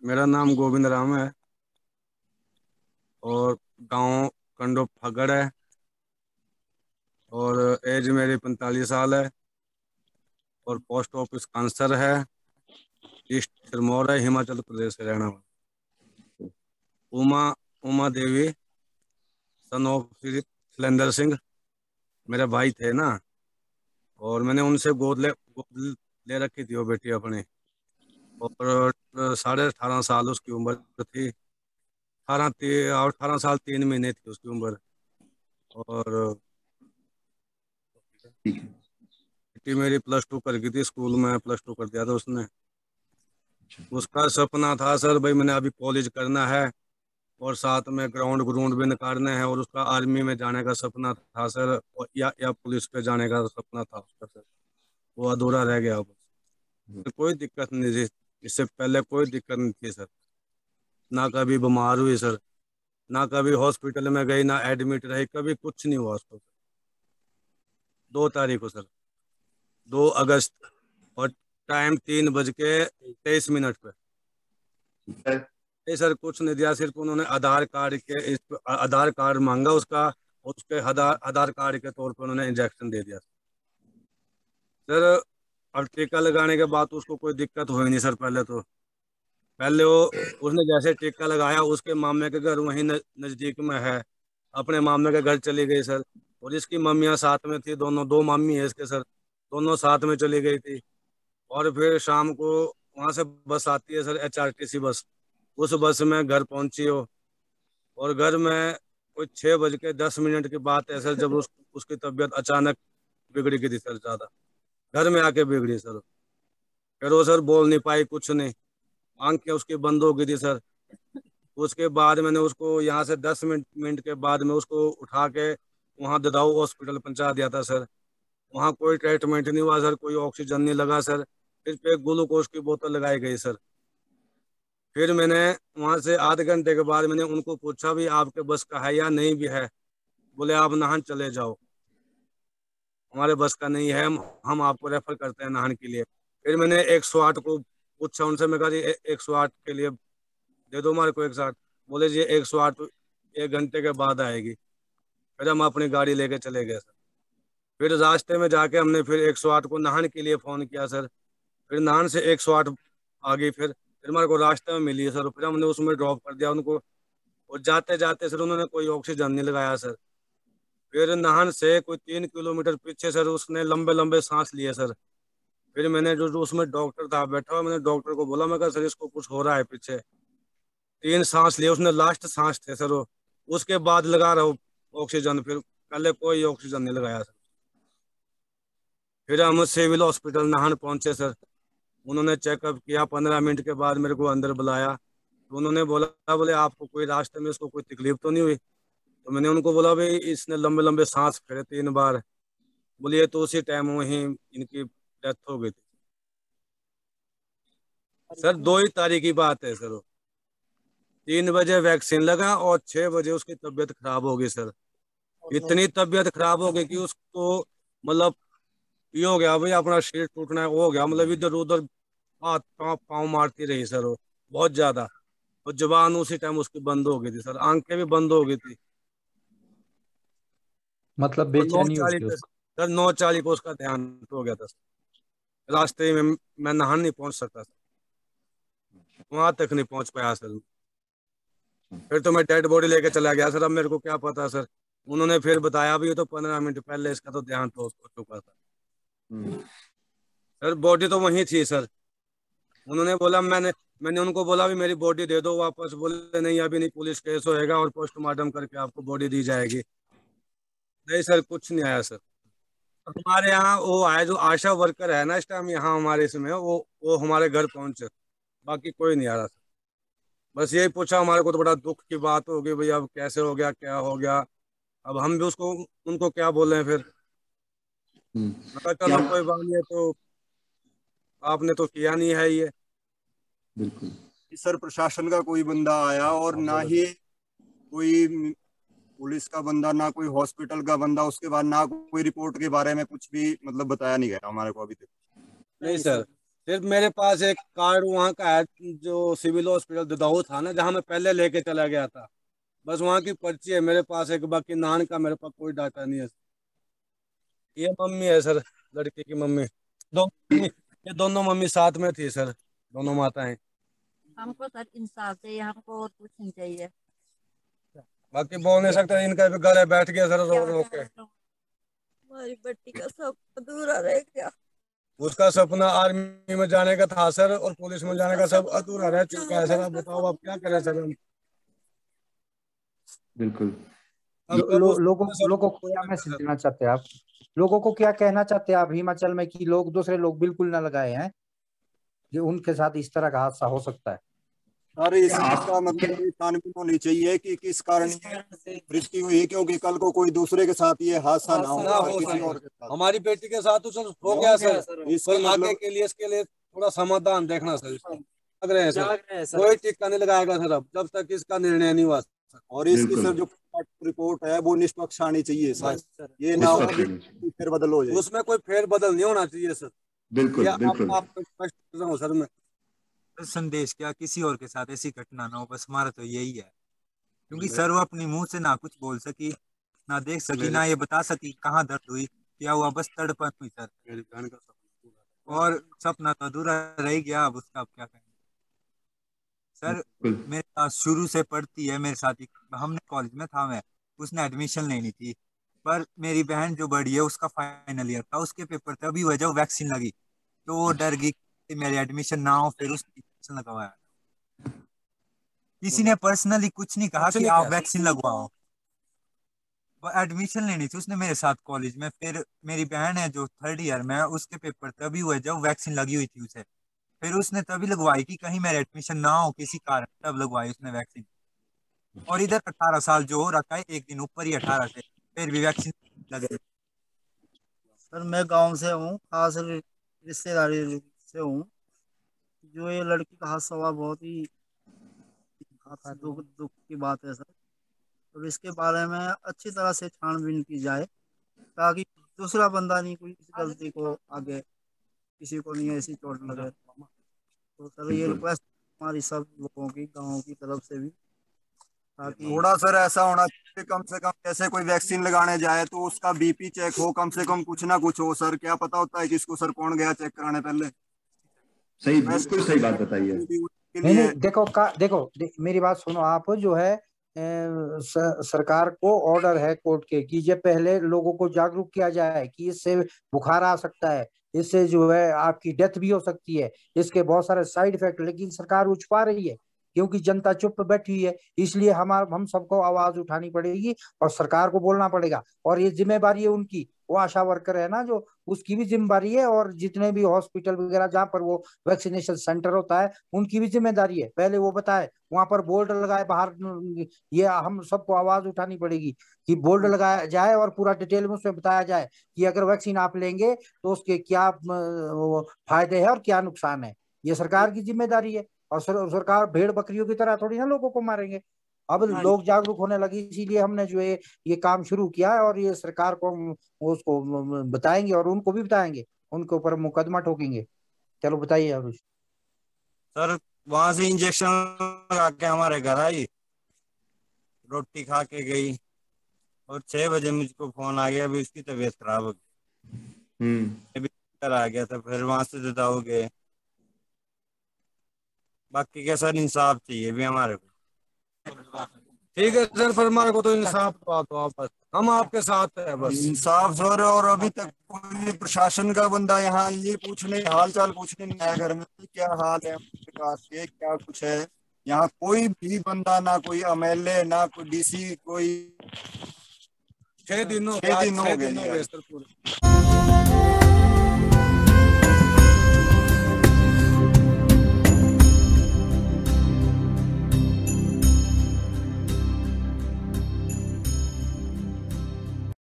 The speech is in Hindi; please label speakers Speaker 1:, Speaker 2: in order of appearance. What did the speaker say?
Speaker 1: मेरा नाम गोविंद राम है और गांव कंडो फगड़ है और एज मेरी 45 साल है और पोस्ट ऑफिस कांसर है। ईस्ट सिरमौर है, हिमाचल प्रदेश से रहना वाला। उमा उमा देवी, सन ऑफ श्री शैलेंद्र सिंह, मेरे भाई थे ना। और मैंने उनसे गोद ले रखी थी वो बेटी अपनी। और 18.5 साल उसकी उम्र थी। 18 साल 3 महीने थी उसकी उम्र। और
Speaker 2: ठीक है।
Speaker 1: बेटी मेरी +2 कर गई थी, स्कूल में +2 कर दिया था उसने।
Speaker 2: अच्छा।
Speaker 1: उसका सपना था सर भाई मैंने अभी कॉलेज करना है और साथ में ग्राउंड ग्राउंड भी निकालने हैं, और उसका आर्मी में जाने का सपना था सर, या पुलिस पे जाने का सपना था उसका सर। वो अधूरा रह गया अब। तो कोई दिक्कत नहीं थी, इससे पहले कोई दिक्कत नहीं थी सर। ना कभी बीमार हुई सर, ना कभी हॉस्पिटल में गई, ना एडमिट रही, कभी कुछ नहीं हुआ उसको। 2 तारीख को सर, 2 अगस्त, और टाइम 3:23 पे।
Speaker 2: ठीक है।
Speaker 1: नहीं सर, कुछ नहीं दिया, सिर्फ उन्होंने आधार कार्ड मांगा उसका, और उसके आधार कार्ड के तौर पर उन्होंने इंजेक्शन दे दिया सर। अब टीका लगाने के बाद तो उसको कोई दिक्कत हुई नहीं सर। पहले वो उसने जैसे टीका लगाया, उसके मामे के घर वहीं नजदीक में है, अपने मामे के घर चली गई सर। और इसकी मम्मियाँ साथ में थी, दोनों 2 मामी है इसके सर, दोनों साथ में चली गई थी। और फिर शाम को वहां से बस आती है सर, HRTC बस। उस बस में घर पहुंची हो, और घर में कोई 6:10 की बात है सर, जब उसकी तबीयत अचानक बिगड़ी गई थी सर, ज्यादा घर में आके बिगड़ी सर। फिर वो सर बोल नहीं पाई कुछ नहीं, आंखें उसकी बंद हो गई थी सर। उसके बाद मैंने उसको यहाँ से 10 मिनट मिनट के बाद में उसको उठा के वहाँ ददाऊ हॉस्पिटल पहुंचा दिया था सर। वहाँ कोई ट्रीटमेंट नहीं हुआ सर, कोई ऑक्सीजन नहीं लगा सर, सिर्फ एक ग्लूकोज की बोतल लगाई गई सर। फिर मैंने वहाँ से आधे घंटे के बाद मैंने उनको पूछा भी आपके बस का है या नहीं भी है। बोले आप नाहन चले जाओ, हमारे बस का नहीं है, हम आपको रेफर करते हैं नाहन के लिए। फिर मैंने 108 को पूछा उनसे, मैं कहा जी 108 के लिए दे दो हमारे को 108। बोले जी 108 1 घंटे के बाद आएगी। फिर हम अपनी गाड़ी लेके चले गए सर। फिर रास्ते में जाके हमने फिर 108 को नाहन के लिए फ़ोन किया सर। फिर नाहन से 108 आ गई। फिर हमारे को रास्ते में मिली सर, फिर हमने उसमें ड्रॉप कर दिया उनको। और जाते जाते सर उन्होंने कोई ऑक्सीजन नहीं लगाया सर। फिर नाहन से कोई 3 किलोमीटर पीछे सर उसने लंबे लंबे सांस लिए सर। फिर मैंने जो उसमें डॉक्टर था बैठा हुआ, मैंने डॉक्टर को बोला, मैं कहा सर इसको कुछ हो रहा है पीछे। 3 सांस लिए उसने, लास्ट सांस थे सर वो। उसके बाद लगा रहा हूँ ऑक्सीजन, फिर पहले कोई ऑक्सीजन नहीं लगाया सर। फिर हम सिविल हॉस्पिटल नाहन पहुंचे सर। उन्होंने चेकअप किया, 15 मिनट के बाद मेरे को अंदर बुलाया। तो उन्होंने बोला, बोले आपको कोई रास्ते में इसको कोई तकलीफ तो नहीं हुई? तो मैंने उनको बोला भाई इसने लंबे लंबे सांस फेरे 3 बार। बोलिए तो उसी टाइम वहीं इनकी डेथ हो गई थी सर। 2 ही तारीख की बात है सर वो। 3 बजे वैक्सीन लगा और 6 बजे उसकी तबीयत खराब हो गई सर। इतनी तबीयत खराब हो गई कि उसको, मतलब ये हो गया भाई, अपना शरीर टूटना हो गया, मतलब इधर उधर हाथ पाँव पाँव मारती रही सर वो, बहुत ज्यादा। और जुबान उसी टाइम उसकी बंद हो गई थी सर, आंखें भी बंद हो गई थी।
Speaker 2: मतलब
Speaker 1: और नौ
Speaker 2: बेचैनी
Speaker 1: चालीस
Speaker 2: होगी
Speaker 1: पे
Speaker 2: उसको।
Speaker 1: सर, 9:40 पे उसका देहांत हो गया था सर। रास्ते में मैं नाहन नहीं पहुंच सकता सर, वहां तक नहीं पहुंच पाया सर। फिर तो मैं डेड बॉडी लेके चला गया सर, अब मेरे को क्या पता सर। उन्होंने फिर बताया भी, ये तो 15 मिनट पहले इसका तो देहांत हो चुका था
Speaker 2: हम्म।
Speaker 1: सर। बॉडी तो वहीं थी सर। उन्होंने बोला, मैंने मैंने उनको बोला भी मेरी बॉडी दे दो वापस। बोले नहीं अभी नहीं, पुलिस केस होएगा और पोस्टमार्टम करके आपको बॉडी दी जाएगी। नहीं सर, कुछ नहीं आया सर। हमारे यहाँ वो आया जो आशा वर्कर है ना इस टाइम यहाँ हमारे इसमें, वो हमारे घर पहुंचे। बाकी कोई नहीं आ रहा सर। बस यही पूछा, हमारे को तो बड़ा दुख की बात हो गई भाई, अब कैसे हो गया, क्या हो गया। अब हम भी उसको उनको क्या बोले फिर।
Speaker 2: हम्म।
Speaker 1: मैं कहा
Speaker 2: क्या।
Speaker 1: चलो कोई बात नहीं है, तो आपने तो किया नहीं है ये।
Speaker 2: बिल्कुल।
Speaker 3: सर प्रशासन का कोई बंदा आया और
Speaker 1: आप
Speaker 3: ना
Speaker 1: बोले
Speaker 3: ही
Speaker 1: सर।
Speaker 3: कोई पुलिस का बंदा, ना कोई हॉस्पिटल का बंदा, उसके बाद ना कोई रिपोर्ट के बारे में कुछ भी मतलब बताया नहीं गया हमारे को अभी तक।
Speaker 1: नहीं सर, सिर्फ मेरे पास एक कार्ड वहाँ का है, जो सिविल हॉस्पिटल दुदाऊ था ना, जहाँ मैं पहले लेके चला गया था, बस वहाँ की पर्ची है मेरे पास एक, बाकी नान का मेरे पास कोई डाटा नहीं है। ये मम्मी है सर, लड़के की मम्मी, दो मम्मी, ये दोनों मम्मी साथ में थी सर, दोनों माताएं।
Speaker 4: हमको सर इंसाफ चाहिए, हमको और कुछ नहीं चाहिए।
Speaker 1: बाकी बोल नहीं सकते, इनका भी गले बैठ गया सर रो रो के।
Speaker 4: हमारी बेटी का सब अधूरा रह गया।
Speaker 1: उसका सपना आर्मी में जाने का था सर, और पुलिस में जाने का सब अधूरा रह चुका है सर। अब बताओ आप क्या करें सर हम।
Speaker 2: बिल्कुल।
Speaker 1: अब कब उस
Speaker 2: लोगों को क्या मैसेज देना चाहते हैं आप? लोगों को क्या कहना चाहते हैं आप हिमाचल में कि लोग दूसरे लोग बिल्कुल ना लगाए हैं, जो उनके साथ इस तरह का हादसा हो सकता है?
Speaker 3: अरे इसका मतलब ये छानबीन होनी चाहिए कि किस कारण ये मृत्यु हुई, क्योंकि कल को कोई दूसरे के साथ ये हादसा ना हो,
Speaker 1: ना हो
Speaker 3: किसी
Speaker 1: सर।
Speaker 3: और के साथ।
Speaker 1: हमारी बेटी के साथ तो सर हो गया सर,
Speaker 3: इसका
Speaker 1: पर आगे
Speaker 3: मतलब
Speaker 1: के लिए, इसके लिए थोड़ा समाधान देखना सर इसका। लग रहे हैं सर, कोई टिक्का नहीं लगाएगा सर अब, जब तक इसका निर्णय नहीं हुआ।
Speaker 3: और इसकी
Speaker 2: बिल्कुल।
Speaker 3: सर जो रिपोर्ट है वो निष्पक्ष आनी चाहिए सर, ये ना हो
Speaker 2: निष्पक्ष
Speaker 3: कि
Speaker 2: होनी चाहिए।
Speaker 3: फिर बदल हो जाए।
Speaker 1: उसमें कोई फेरबदल नहीं होना चाहिए सर।
Speaker 2: बिल्कुल
Speaker 1: या
Speaker 2: बिल्कुल।
Speaker 1: आप स्पष्ट कर रहा हूँ सर मैं।
Speaker 5: संदेश क्या किसी और के साथ ऐसी घटना ना हो, बस हमारा तो यही है। क्योंकि सर वो अपने मुंह से ना कुछ बोल सकी, ना देख सकी, ना ये बता सकी कहाँ दर्द हुई, क्या हुआ, बस तड़पन हुई सर।
Speaker 1: मेरी बहन का सपना पूरा
Speaker 5: और सपना तो अधूरा रह गया, अब उसका अब क्या करें सर।
Speaker 2: बिल्कुल।
Speaker 5: मेरे साथ शुरू से पढ़ती है मेरे साथ ही, हमने कॉलेज में था मैं, उसने एडमिशन लेनी थी, पर मेरी बहन जो बड़ी है उसका फाइनल ईयर था, उसके पेपर थे, अभी वजह वैक्सीन लगी, तो वो डर गई कि मेरी एडमिशन ना हो, फिर उसकी वैक्सीन लगवाया। किसी ने पर्सनली कुछ नहीं कहा
Speaker 1: कुछ
Speaker 5: कि
Speaker 1: नहीं
Speaker 5: आप
Speaker 1: कह
Speaker 5: वैक्सीन लगवाओ, वो एडमिशन लेनी थी उसने मेरे साथ कॉलेज में। फिर मेरी बहन है जो थर्ड ईयर में है, उसके पेपर तभी हुए जब वैक्सीन लगी हुई थी उसे, फिर उसने तभी लगवाई कि कहीं मेरा एडमिशन ना हो किसी कारण, तब लगवाई उसने वैक्सीन। और इधर 18 साल जो हो रखा है, एक दिन ऊपर ही 18 से, फिर भी वैक्सीन लगे।
Speaker 6: सर मैं गांव से हूँ, खास रिश्तेदारी से हूँ। जो ये लड़की का हादसा हुआ बहुत ही दुख दुख की बात है सर। और इसके बारे में अच्छी तरह से छानबीन की जाए, ताकि दूसरा बंदा नहीं कोई इस गलती को आगे किसी को नहीं ऐसी चोट लगे। तो सर ये
Speaker 2: बिल्कुल।
Speaker 6: रिक्वेस्ट हमारी सब लोगों की, गाँव की तरफ से भी, ताकि
Speaker 3: थोड़ा सर ऐसा होना चाहिए, कम से कम जैसे कोई वैक्सीन लगाने जाए तो उसका बीपी चेक हो, कम से कम कुछ ना कुछ हो सर। क्या पता होता है किसको सर, कौन गया चेक कराने पहले।
Speaker 2: सही,
Speaker 3: वैसे
Speaker 2: बिल्कुल सही बात बताई है।
Speaker 3: उसके
Speaker 2: नहीं
Speaker 3: लिए
Speaker 2: नहीं, देखो मेरी बात सुनो आप। जो है सरकार को ऑर्डर है कोर्ट के कि ये पहले लोगों को जागरूक किया जाए कि इससे बुखार आ सकता है, इससे जो है आपकी डेथ भी हो सकती है, इसके बहुत सारे साइड इफेक्ट। लेकिन सरकार वो छुपा रही है क्योंकि जनता चुप बैठी हुई है। इसलिए हम सबको आवाज उठानी पड़ेगी और सरकार को बोलना पड़ेगा। और ये जिम्मेदारी है उनकी, वो आशा वर्कर है ना जो, उसकी भी जिम्मेदारी है। और जितने भी हॉस्पिटल वगैरह जहाँ पर वो वैक्सीनेशन सेंटर होता है, उनकी भी जिम्मेदारी है। पहले वो बताए, वहां पर बोर्ड लगाए बाहर। ये हम सबको आवाज उठानी पड़ेगी कि बोर्ड लगाया जाए और पूरा डिटेल में उसमें बताया जाए कि अगर वैक्सीन आप लेंगे तो उसके क्या फायदे हैं और क्या नुकसान है। ये सरकार की जिम्मेदारी है। और सरकार भेड़ बकरियों की तरह थोड़ी ना लोगों को मारेंगे। अब लोग जागरूक होने लगे, इसीलिए हमने जो है ये काम शुरू किया है। और ये सरकार को हम उसको बताएंगे और उनको भी बताएंगे, उनके ऊपर मुकदमा ठोकेंगे। चलो बताइए अब।
Speaker 3: सर वहां से इंजेक्शन लगा के हमारे घर आई, रोटी खा के गई, और 6 बजे मुझको फोन आ गया अभी उसकी तबीयत खराब हो गई। मैं भी घर आ गया था, फिर वहां से जुदा हो गए। बाकी क्या सर, इंसाफ चाहिए भी हमारे को।
Speaker 1: ठीक है सर, फिर हमारे को तो इंसाफ दवा दो आप, बस हम आपके साथ है बस।
Speaker 3: इंसाफ सर, और अभी तक कोई प्रशासन का बंदा यहाँ ये पूछने, हाल चाल पूछने नहीं आया घर में कि क्या हाल है विकास के, क्या कुछ है। यहाँ कोई भी बंदा, ना कोई एमएलए, ना कोई डीसी, कोई
Speaker 1: 6 दिन हो
Speaker 3: 6 दिन हो
Speaker 1: गए
Speaker 3: गए।
Speaker 1: सर पूरे।